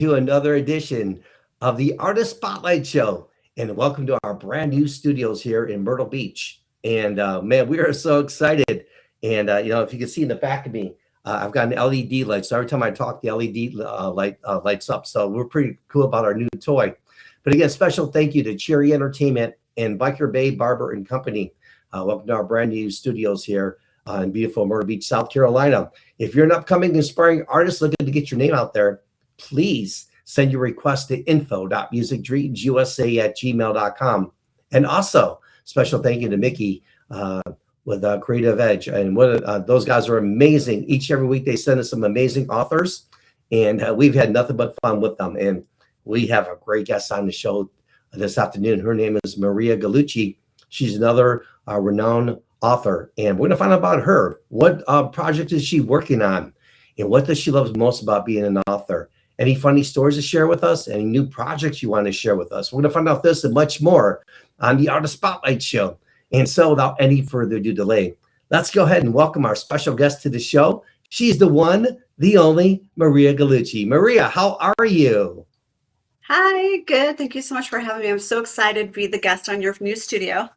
to another edition of the Artist Spotlight Show. And welcome to our brand new studios here in Myrtle Beach. And man, we are so excited. And if you can see in the back of me, I've got an LED light. So every time I talk, the LED light lights up. So we're pretty cool about our new toy. But again, special thank you to Cherry Entertainment and Biker Bay Barber and Company. Welcome to our brand new studios here in beautiful Myrtle Beach, South Carolina. If you're an upcoming inspiring artist looking to get your name out there, please send your request to info.musicdreamsusa@gmail.com. And also, special thank you to Mickey with Creative Edge. And those guys are amazing. Each and every week they send us some amazing authors, and we've had nothing but fun with them. And we have a great guest on the show this afternoon. Her name is Maria Gallucci. She's another renowned author, and we're going to find out about her. What project is she working on, and what does she love most about being an author? Any funny stories to share with us? Any new projects you want to share with us? We're going to find out this and much more on the Artist Spotlight Show. And so without any further ado delay, let's go ahead and welcome our special guest to the show. She's the one, the only Maria Gallucci. Maria, how are you? Hi, good. Thank you so much for having me. I'm so excited to be the guest on your new studio.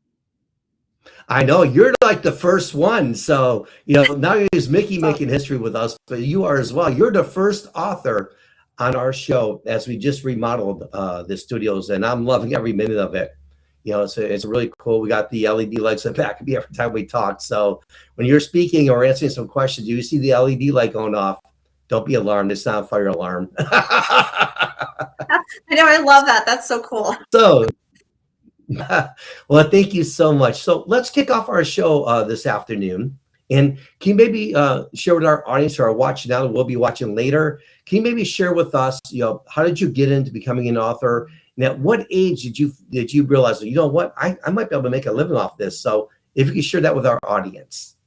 I know you're like the first one. So, now there's Mickey making history with us, but you are as well. You're the first author on our show as we just remodeled the studios, and I'm loving every minute of it. It's really cool. We got the LED lights in the back of me every time we talk. So when you're speaking or answering some questions, you see the LED light going off. Don't be alarmed. It's not a fire alarm. I know. I love that. That's so cool. So, well, thank you so much. So let's kick off our show this afternoon. And can you maybe share with our audience who are watching now and we'll be watching later? Can you maybe share with us, how did you get into becoming an author? And at what age did you realize, you know what, I might be able to make a living off this? So if you could share that with our audience.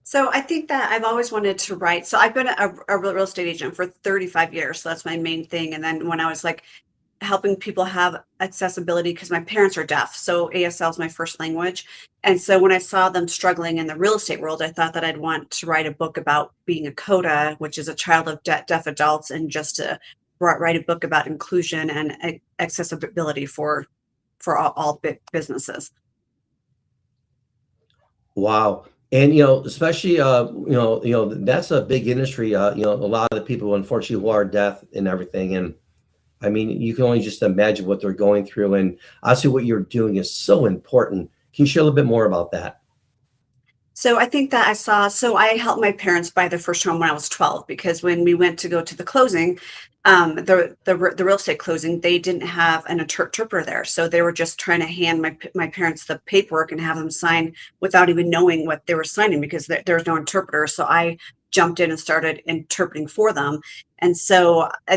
So I think that I've always wanted to write. So I've been a real estate agent for 35 years. So that's my main thing. And then when I was helping people have accessibility, because my parents are deaf, so ASL is my first language. And so when I saw them struggling in the real estate world, I thought that I'd want to write a book about being a CODA, which is a child of deaf adults, and just to write a book about inclusion and accessibility for all businesses. Wow. And, especially, that's a big industry, a lot of the people, unfortunately, who are deaf and everything. And I mean, you can only just imagine what they're going through. And obviously what you're doing is so important. Can you share a little bit more about that? So I think that I helped my parents buy their first home when I was 12, because when we went to go to the closing, the real estate closing, they didn't have an interpreter there. So they were just trying to hand my parents the paperwork and have them sign without even knowing what they were signing, because there was no interpreter. So I jumped in and started interpreting for them. And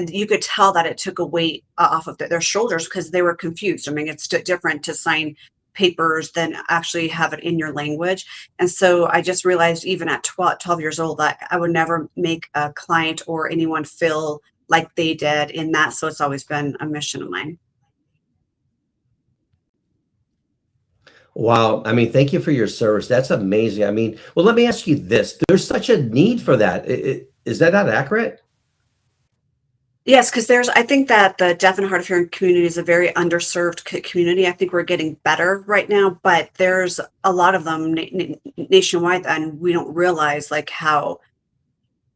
you could tell that it took a weight off of their shoulders, because they were confused. I mean, it's different to sign papers than actually have it in your language. And so I just realized, even at 12 years old, that I would never make a client or anyone feel like they did in that. So it's always been a mission of mine. Wow. I mean, thank you for your service. That's amazing. I mean, well, let me ask you this. There's such a need for that. Is that not accurate? Yes, because I think that the deaf and hard of hearing community is a very underserved community. I think we're getting better right now, but there's a lot of them nationwide, and we don't realize how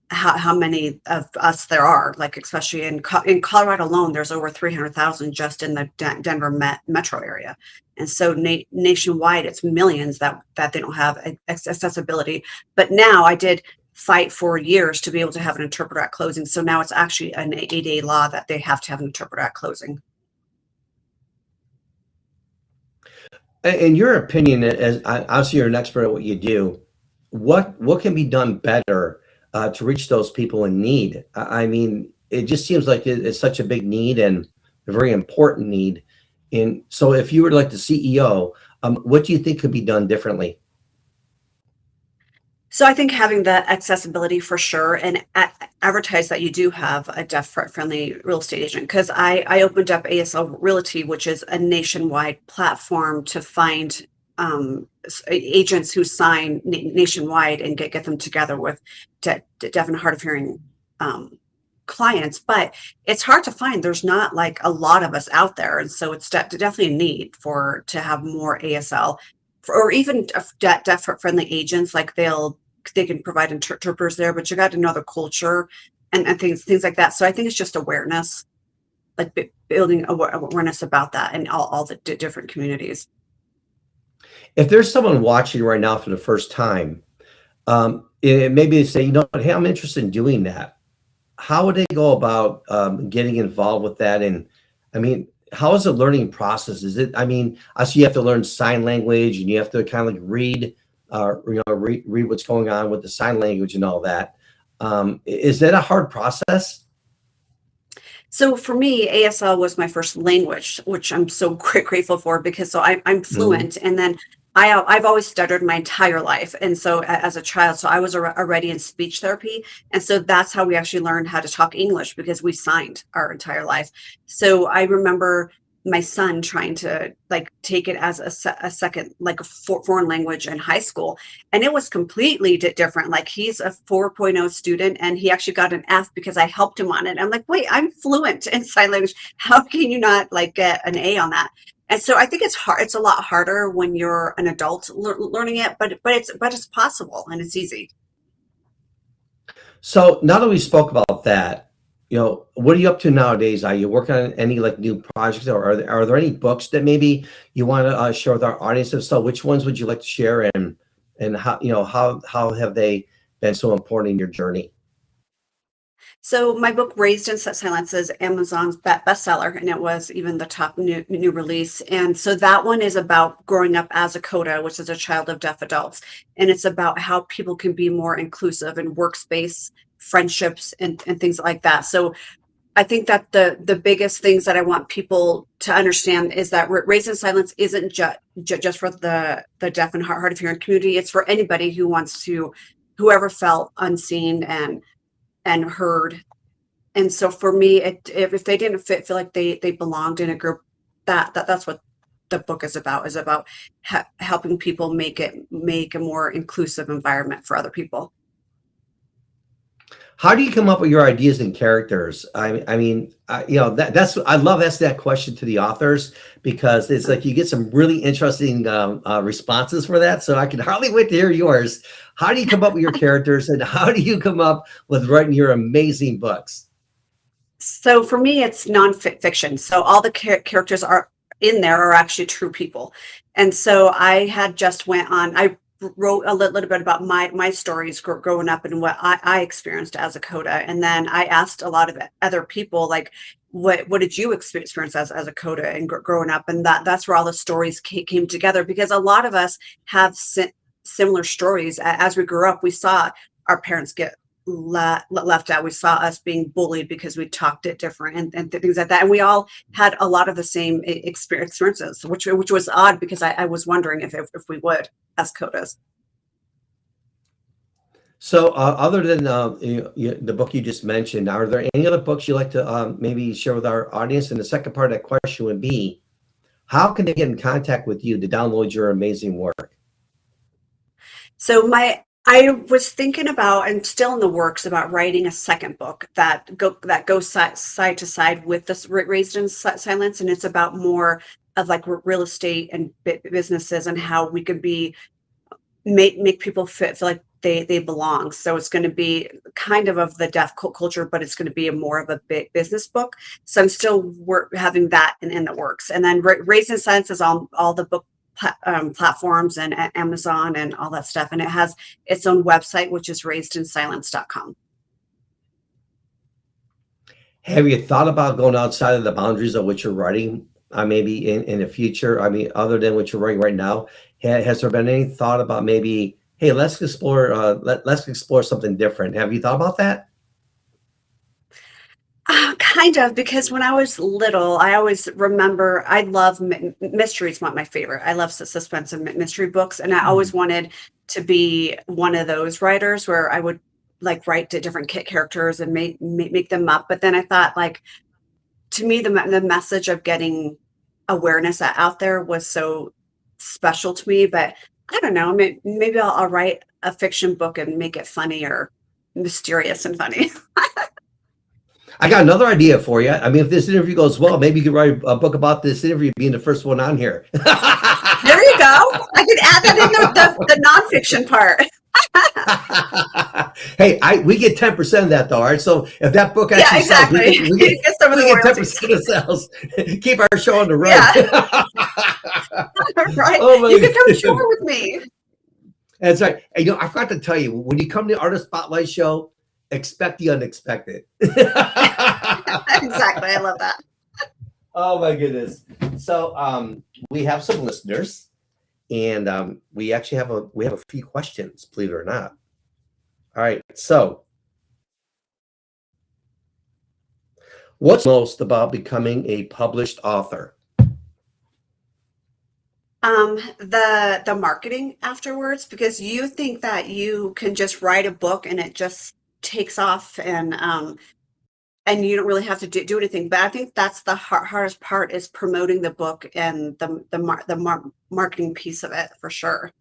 many of us there are. Especially in Colorado alone, there's over 300,000 just in the Denver metro area, and so nationwide, it's millions that they don't have accessibility. But now I did fight for years to be able to have an interpreter at closing. So now it's actually an 8-day law that they have to have an interpreter at closing. In your opinion, as obviously you're an expert at what you do, what can be done better to reach those people in need? I mean, it just seems like it's such a big need and a very important need. And so if you were like the CEO, what do you think could be done differently? So I think having that accessibility for sure, and advertise that you do have a deaf-friendly real estate agent, because I opened up ASL Realty, which is a nationwide platform to find agents who sign nationwide and get them together with deaf and hard of hearing clients, but it's hard to find. There's not like a lot of us out there, and so it's definitely a need for to have more ASL, or even deaf friendly agents. Like they can provide interpreters there, but you got to know the culture and things like that. So I think it's just awareness, like building awareness about that in all the different communities. If there's someone watching right now for the first time, maybe they say, you know what, hey, I'm interested in doing that. How would they go about getting involved with that? And I mean, how is the learning process? Is it, I mean, I see you have to learn sign language and you have to kind of like read, read what's going on with the sign language and all that. Is that a hard process? So for me, ASL was my first language, which I'm so grateful for, because I'm Mhm. fluent. And then I've always stuttered my entire life. And so as a child, so I was already in speech therapy. And so that's how we actually learned how to talk English, because we signed our entire life. So I remember my son trying to like take it as a second, like a foreign language in high school. And it was completely different. Like he's a 4.0 student and he actually got an F because I helped him on it. I'm like, wait, I'm fluent in sign language. How can you not like get an A on that? And so I think it's hard. It's a lot harder when you're an adult learning it, but it's possible and it's easy. So now that we spoke about that, you know, what are you up to nowadays? Are you working on any like new projects, or are there any books that maybe you want to share with our audience? If so, which ones would you like to share, and how, you know, how have they been so important in your journey? So my book Raised in Silence is Amazon's bestseller, and it was even the top new release. And so that one is about growing up as a coda, which is a child of deaf adults, and it's about how people can be more inclusive in workspace, friendships, and things like that. So I think that the biggest things that I want people to understand is that Raised in Silence isn't just for the deaf and hard of hearing community. It's for anybody who wants to, whoever felt unseen and heard. And so for me, if they didn't feel like they belonged in a group, that's what the book is about helping people make a more inclusive environment for other people. How do you come up with your ideas and characters? I mean, you know, that's I love asking that question to the authors, because it's like you get some really interesting responses for that. So I can hardly wait to hear yours. How do you come up with your characters, and how do you come up with writing your amazing books? So for me, it's nonfiction. So all the characters are in there are actually true people. And so I had just went on, I wrote a little bit about my stories growing up and what I experienced as a coda. And then I asked a lot of other people, like, what did you experience as a coda and growing up? And that's where all the stories came together, because a lot of us have similar stories. As we grew up, we saw our parents get left out. We saw us being bullied because we talked it different and things like that. And we all had a lot of the same experiences, which was odd, because I was wondering if we would as codas. So, other than the book you just mentioned, are there any other books you like to maybe share with our audience? And the second part of that question would be, how can they get in contact with you to download your amazing work? So I was thinking about, and still in the works, about writing a second book that goes side to side with this Raised in Silence, and it's about more of like real estate and businesses and how we could be make people feel like they belong. So it's going to be kind of the deaf culture, but it's going to be a more of a big business book. So I'm still having that in the works. And then Raised in Silence is on all the book platforms and Amazon and all that stuff. And it has its own website, which is raisedinsilence.com. Have you thought about going outside of the boundaries of what you're writing, maybe in the future? I mean, other than what you're writing right now, has there been any thought about maybe, hey, let's explore something different? Have you thought about that? Kind of, because when I was little, I always remember I love mysteries, not my favorite. I love suspense and mystery books, and I always Mhm. wanted to be one of those writers where I would like write to different characters and make them up. But then I thought, like, to me, the message of getting awareness out there was so special to me. But I don't know, maybe I'll write a fiction book and make it funny or mysterious and funny. I got another idea for you. I mean, if this interview goes well, maybe you could write a book about this interview being the first one on here. There you go. I could add that in the nonfiction part. Hey, we get 10% of that though, all right? So if that book Yeah, actually sells, exactly. we Get some of the get royalties. 10% of sales. Keep our show on the road. Yeah. Right. Oh my You could come goodness. tour with me. That's right. And, I forgot to tell you, when you come to the Artist Spotlight show, expect the unexpected. Exactly. I love that. Oh my goodness. So we have some listeners, and we actually have a few questions, believe it or not. All right. So what's most about becoming a published author? The marketing afterwards, because you think that you can just write a book and it just takes off, and you don't really have to do anything. But I think that's the hardest part, is promoting the book and the marketing piece of it, for sure.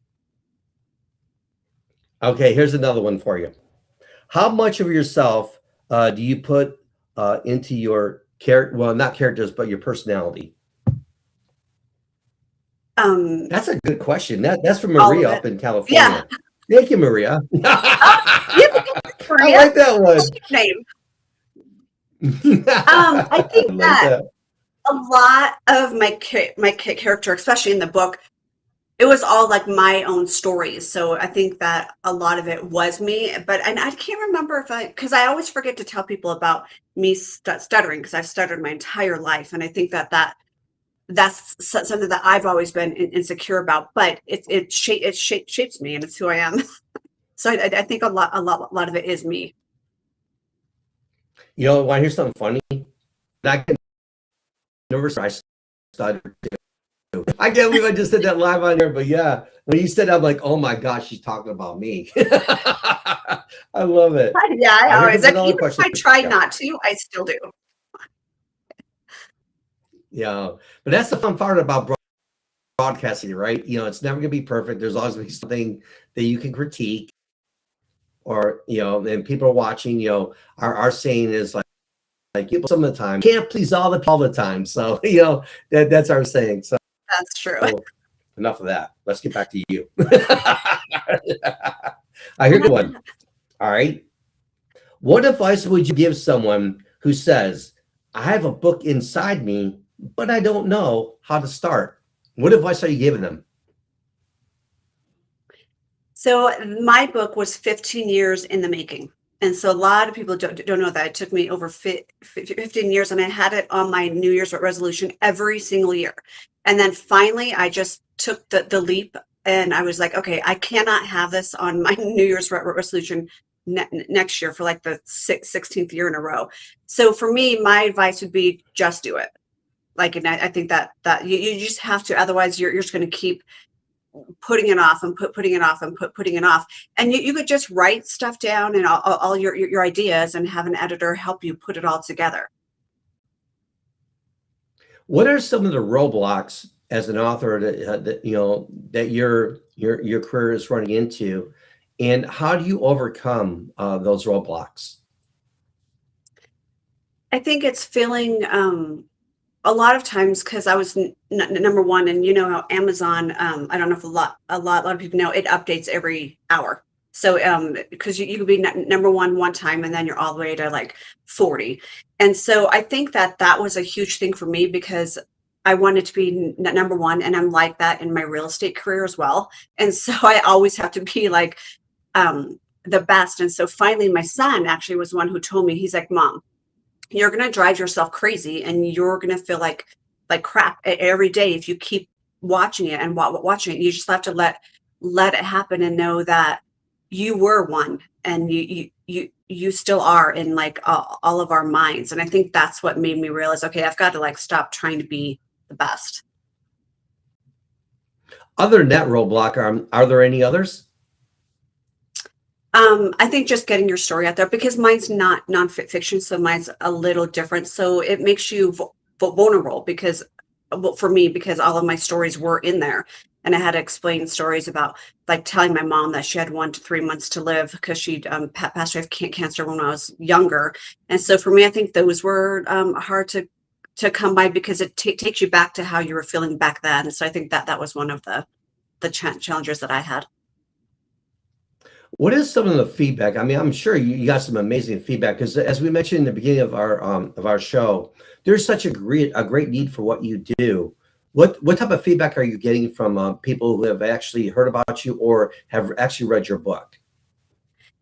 Okay, here's another one for you. How much of yourself do you put into your character? Well, not characters, but your personality. That's a good question. That's from Maria up in California. Yeah. Thank you, Maria. Maria. I like that one. Name. I think that a lot of my character, especially in the book, it was all like my own stories. So I think that a lot of it was me, and I can't remember because I always forget to tell people about me stuttering, because I've stuttered my entire life. And I think that's something that I've always been insecure about, but it shapes me, and it's who I am. So I think a lot of it is me. You know, want to hear something funny? I can nervous. I stuttered too. I can't believe I just said that live on here, but yeah, when you said that, I'm like, oh my gosh, she's talking about me. I love it. Yeah, I always. Even if I try not to, I still do. Yeah, but that's the fun part about broadcasting, right? You know, it's never going to be perfect. There's always going to be something that you can critique, or, and people are watching. Our saying is like people some of the time can't please all the time. So that's our saying. So that's true. Enough of that. Let's get back to you. I hear the one. All right. What advice would you give someone who says, I have a book inside me, but I don't know how to start? What advice are you giving them? So my book was 15 years in the making. And so a lot of people don't know that it took me over 15 years, and I had it on my New Year's resolution every single year. And then finally, I just took the leap, and I was like, okay, I cannot have this on my New Year's resolution next year for like the 16th year in a row. So for me, my advice would be just do it. Like, and I think that you just have to, otherwise you're just going to keep putting it off and putting it off and putting it off. And you could just write stuff down and all your ideas, and have an editor help you put it all together. What are some of the roadblocks as an author that your career is running into, and how do you overcome those roadblocks? I think it's feeling a lot of times, because I was number one, and how Amazon, I don't know if a lot of people know, it updates every hour. So because you could be number one time, and then you're all the way to like 40. And so I think that was a huge thing for me, because I wanted to be number one, and I'm like that in my real estate career as well. And so I always have to be like the best. And so finally, my son actually was the one who told me, he's like, Mom, you're going to drive yourself crazy, and you're going to feel like crap every day if you keep watching it and watching it. You just have to let it happen, and know that you were one, and you still are in like all of our minds. And I think that's what made me realize, okay, I've got to like stop trying to be the best. Other than that roadblock, are there any others? I think just getting your story out there, because mine's not nonfiction, so mine's a little different. So it makes you vulnerable, because, well, for me, because all of my stories were in there. And I had to explain stories about like telling my mom that she had 1 to 3 months to live because she passed away of cancer when I was younger. And so for me, I think those were hard to come by because it takes you back to how you were feeling back then. So I think that that was one of the challenges that I had. What is some of the feedback? I mean, I'm sure you got some amazing feedback because, as we mentioned in the beginning of our show, there's such a great need for what you do. What type of feedback are you getting from people who have actually heard about you or have actually read your book?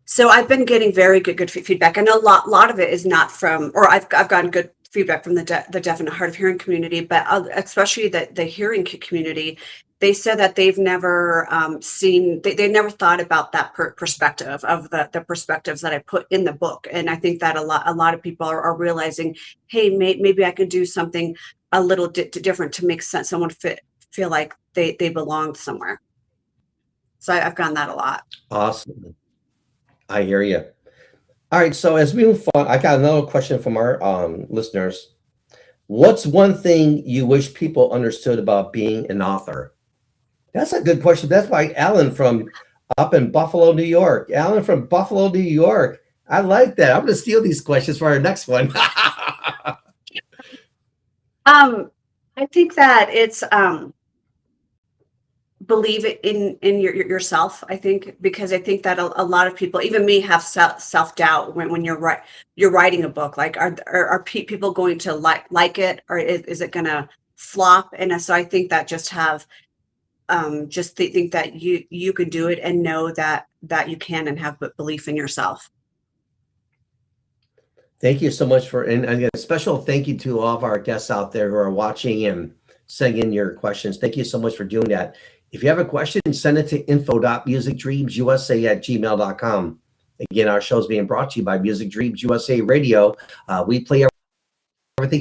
So I've been getting very good feedback. I know a lot of it is not from, or I've gotten good feedback from the deaf and hard of hearing community, but especially the hearing community. They said that they've never seen, they never thought about that perspective of the perspectives that I put in the book. And I think that a lot of people are realizing, hey, maybe I could do something a little different to make sense, someone feel like they belonged somewhere. So I've gotten that a lot. Awesome. I hear you. All right. So as we move on, I got another question from our listeners. What's one thing you wish people understood about being an author? That's a good question. That's by Alan from up in Buffalo, New York. Alan from Buffalo, New York. I like that. I'm going to steal these questions for our next one. I think that it's believe it in yourself. I think because I think that a lot of people, even me, have self-doubt when you're writing a book. Like, are people going to like it, or is it going to flop? And so I think that just have just think that you can do it and know that you can, and have belief in yourself. Thank you so much and again, a special thank you to all of our guests out there who are watching and sending in your questions. Thank you so much for doing that. If you have a question, send it to info.musicdreamsusa@gmail.com. Again, our show is being brought to you by Music Dreams USA Radio. We play everything.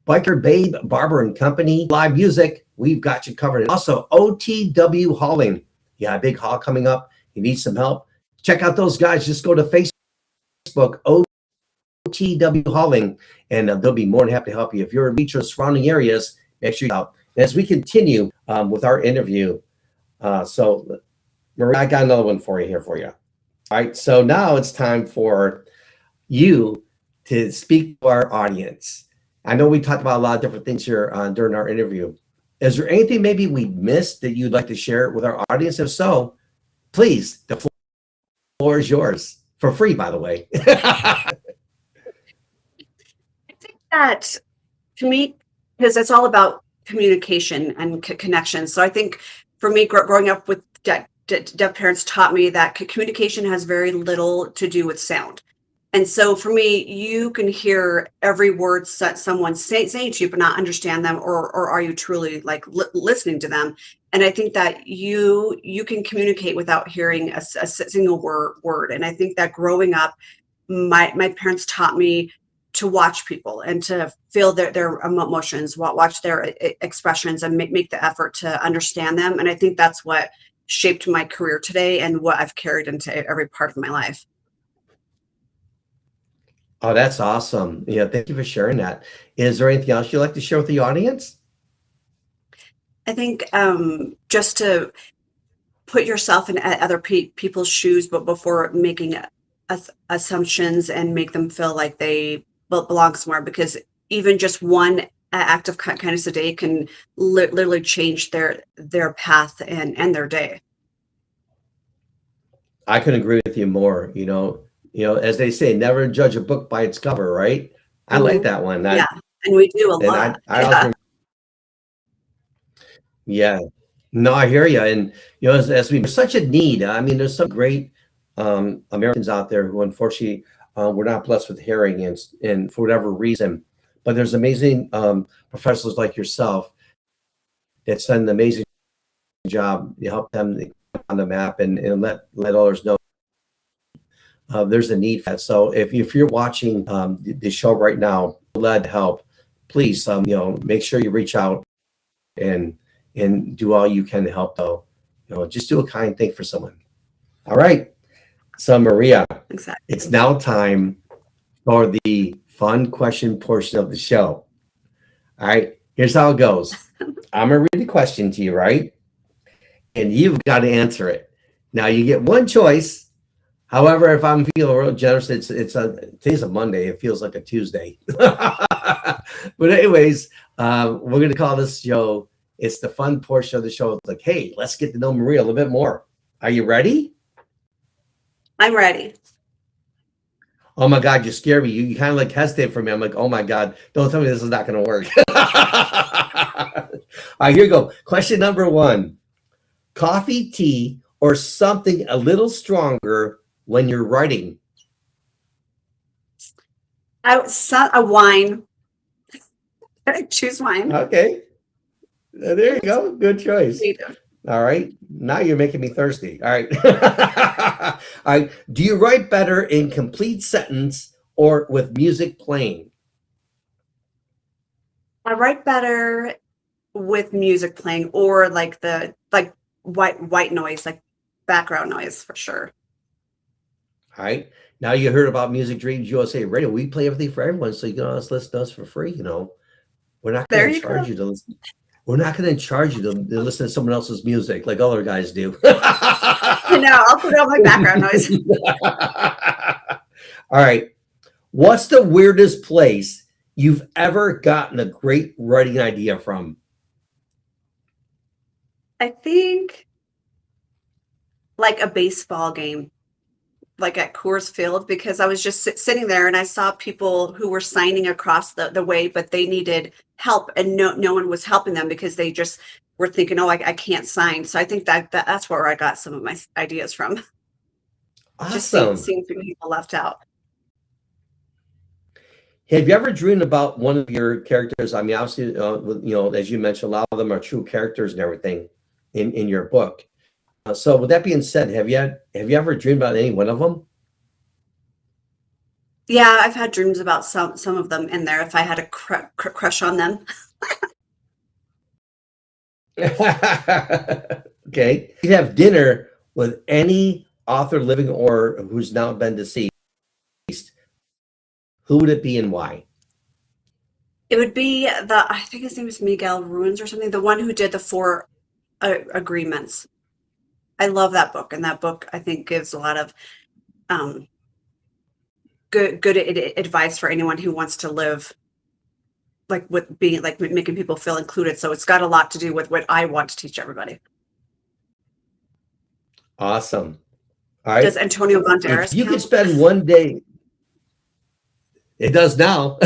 Biker Babe, Barber and Company, live music. We've got you covered. And also, OTW Hauling. You got a big haul coming up. You need some help. Check out those guys. Just go to Facebook, OTW Hauling, and they'll be more than happy to help you. If you're in Metro surrounding areas, make sure you out. As we continue with our interview, so Maria, I got another one for you. All right, so now it's time for you to speak to our audience. I know we talked about a lot of different things here during our interview. Is there anything maybe we missed that you'd like to share with our audience? If so, please, the floor is yours for free, by the way. I think that, to me, because it's all about communication and connection. So I think for me, growing up with deaf parents taught me that communication has very little to do with sound. And so for me, you can hear every word that someone's saying to you, but not understand them, or are you truly like listening to them? And I think that you can communicate without hearing a single word. And I think that growing up, my parents taught me to watch people and to feel their emotions, watch their expressions, and make the effort to understand them. And I think that's what shaped my career today and what I've carried into every part of my life. Oh, that's awesome. Yeah, thank you for sharing that. Is there anything else you'd like to share with the audience? I think just to put yourself in other people's shoes, but before making assumptions and make them feel like they belong somewhere, because even just one act of kindness a day can literally change their path and their day. I couldn't agree with you more. As they say, never judge a book by its cover, right? I like that one. Yeah, and we do a lot. Yeah. No, I hear you. And as there's such a need. I mean, there's some great Americans out there who unfortunately were not blessed with hearing, and for whatever reason. But there's amazing professionals like yourself that send an amazing job. You help them on the map and let others know there's a need for that. So if you're watching the show right now, glad to help. Please, make sure you reach out and do all you can to help. Though, just do a kind thing for someone. All right. So Maria, exactly. It's now time for the fun question portion of the show. All right. Here's how it goes. I'm gonna read the question to you, right? And you've got to answer it. Now you get one choice. However, if I'm feeling real generous, today's a Monday. It feels like a Tuesday. But anyways, we're gonna call this show. It's the fun portion of the show. It's like, hey, let's get to know Maria a little bit more. Are you ready? I'm ready. Oh my God, you scared me. You kind of like hesitate for me. I'm like, oh my God, don't tell me this is not going to work. All right, here you go. Question number 1. Coffee, tea, or something a little stronger when you're writing? A wine. I choose wine. Okay. There you go. Good choice. All right. Now you're making me thirsty. All right. All right. Do you write better in complete sentence or with music playing? I write better with music playing or like white noise, like background noise for sure. All right. Now you heard about Music Dreams USA Radio. We play everything for everyone, so you can always listen to us for free. You know, we're not going to charge you to listen. We're not going to charge you to listen to someone else's music like other guys do. You know, I'll put on my background noise. All right. What's the weirdest place you've ever gotten a great writing idea from? I think like a baseball game, like at Coors Field, because I was just sitting there and I saw people who were signing across the way, but they needed help and no one was helping them because they just were thinking, oh, I can't sign. So I think that's where I got some of my ideas from. Awesome. Just seeing people left out. Have you ever dreamed about one of your characters? I mean, obviously, you know, as you mentioned, a lot of them are true characters and everything in your book. So with that being said, have you ever dreamed about any one of them? Yeah, I've had dreams about some of them in there. If I had a crush on them. Okay. You'd have dinner with any author living or who's now been deceased. Who would it be and why? It would be I think his name is Miguel Ruins or something, the one who did the 4 agreements. I love that book, and that book I think gives a lot of good advice for anyone who wants to live like with being like making people feel included. So it's got a lot to do with what I want to teach everybody. Awesome. All right. Does Antonio Banderas if you count? could spend one day, it does now.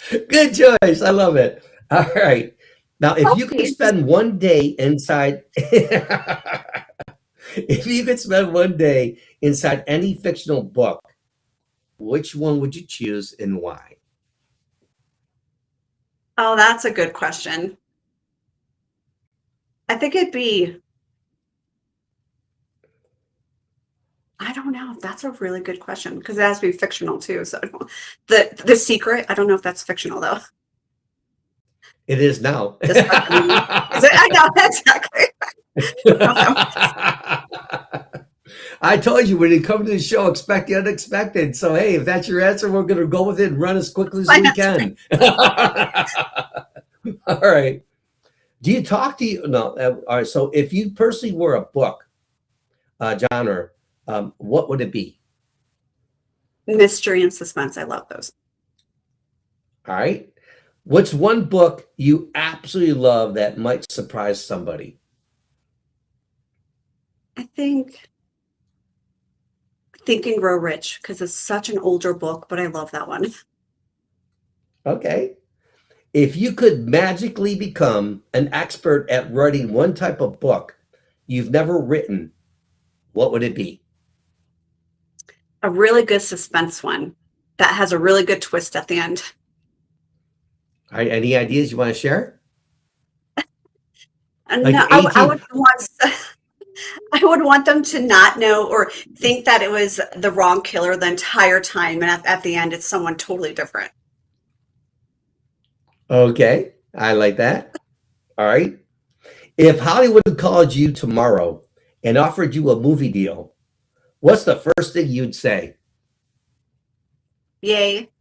Good choice. I love it. All right. Now, if you could spend one day inside, if you could spend one day inside any fictional book, which one would you choose and why? Oh, that's a good question. I think it'd be, I don't know if that's a really good question because it has to be fictional too. So the Secret, I don't know if that's fictional though. It is now. I know exactly. I told you when you come to the show, expect the unexpected. So hey, if that's your answer, we're going to go with it and run as quickly as we can. All right. Do you talk to you? No. All right. So if you personally were a book genre, what would it be? Mystery and suspense. I love those. All right. What's one book you absolutely love that might surprise somebody? I think Think and Grow Rich, because it's such an older book, but I love that one. Okay. If you could magically become an expert at writing one type of book you've never written, what would it be? A really good suspense one that has a really good twist at the end. All right, any ideas you want to share? Like no, I would want them to not know or think that it was the wrong killer the entire time, and at the end, it's someone totally different. Okay, I like that. All right. If Hollywood called you tomorrow and offered you a movie deal, what's the first thing you'd say? Yay.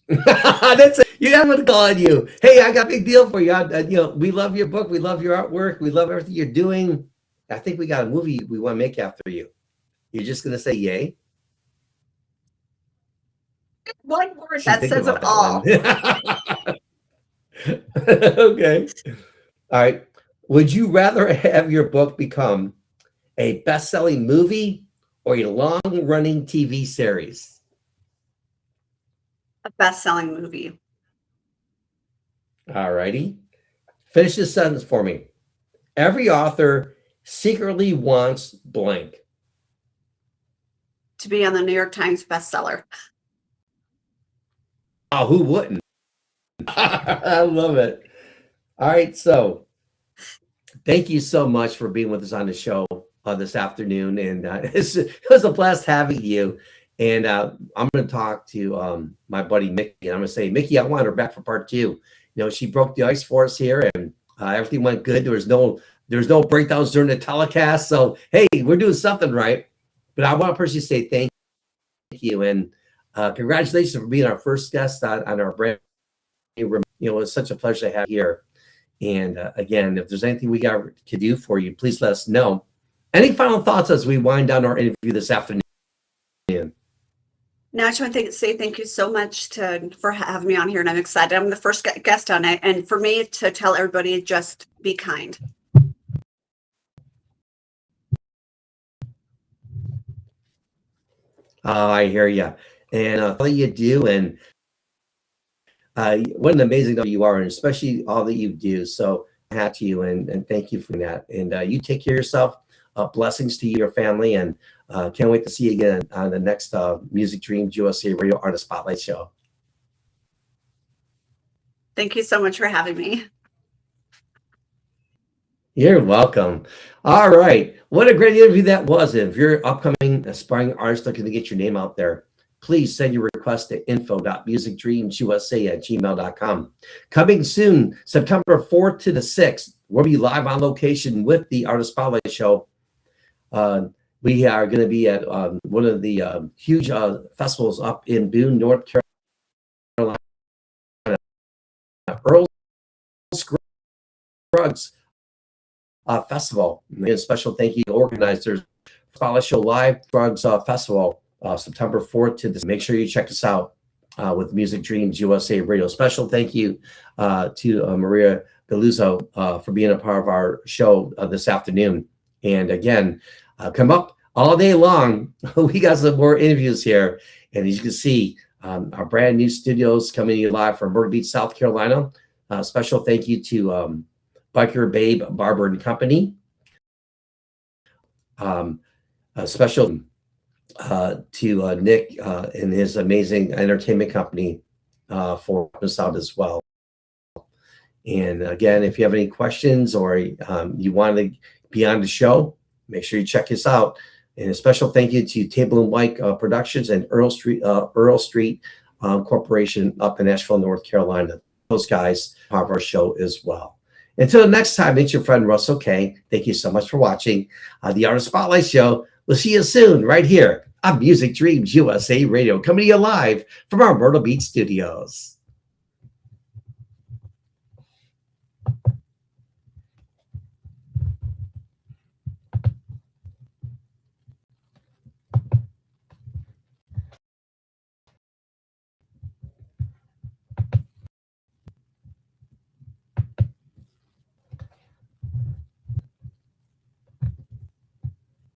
That's it. You have to call on you. Hey, I got a big deal for you. We love your book. We love your artwork. We love everything you're doing. I think we got a movie we want to make after you. You're just gonna say yay? One word She's that thinking says it about that all. one. Okay. All right. Would you rather have your book become a best-selling movie or a long-running TV series? A best-selling movie. All righty. Finish this sentence for me. Every author secretly wants blank. To be on the New York Times bestseller. Oh, who wouldn't? I love it. All right. So thank you so much for being with us on the show this afternoon. And it was a blast having you. And I'm going to talk to my buddy Mickey. And I'm going to say, Mickey, I want her back for part 2. You know, she broke the ice for us here, and everything went good. There was no breakdowns during the telecast. So hey, we're doing something right. But I want to personally say thank you and congratulations for being our first guest on our brand new room. You know, it's such a pleasure to have you here. And again, if there's anything we got to do for you, please let us know. Any final thoughts as we wind down our interview this afternoon? Now, I just want to say thank you so much for having me on here, and I'm excited. I'm the first guest on it, and for me to tell everybody, just be kind. I hear you. And all you do, and what an amazing guy you are, and especially all that you do. So hat to you, and thank you for that. And you take care of yourself. Blessings to you, your family, and can't wait to see you again on the next Music Dreams USA Radio Artist Spotlight show. Thank you so much for having me. You're welcome. All right. What a great interview that was. And if you're upcoming aspiring artist looking to get your name out there, please send your request to info.musicdreamsusa@gmail.com. Coming soon, September 4th to the 6th, we'll be live on location with the Artist Spotlight Show. We are going to be at one of the huge festivals up in Boone, North Carolina, Earl Scruggs Festival. And a special thank you to organizers, Spotlight Show Live Scruggs Festival, September 4th to this. Make sure you check us out with Music Dreams USA Radio. Special thank you to Maria Galuzzo for being a part of our show this afternoon. And again, come up all day long. We got some more interviews here. And as you can see, our brand new studios coming to you live from Myrtle Beach, South Carolina. Special thank you to Biker Babe Barber and Company. A special to Nick and his amazing entertainment company for us out as well. And again, if you have any questions or you want to be on the show, make sure you check us out. And a special thank you to Table and Mike Productions and Earl Street Corporation up in Asheville, North Carolina. Those guys part of our show as well. Until the next time, it's your friend Russell K. Thank you so much for watching the Artist Spotlight Show. We'll see you soon right here on Music Dreams USA Radio, coming to you live from our Myrtle Beach studios.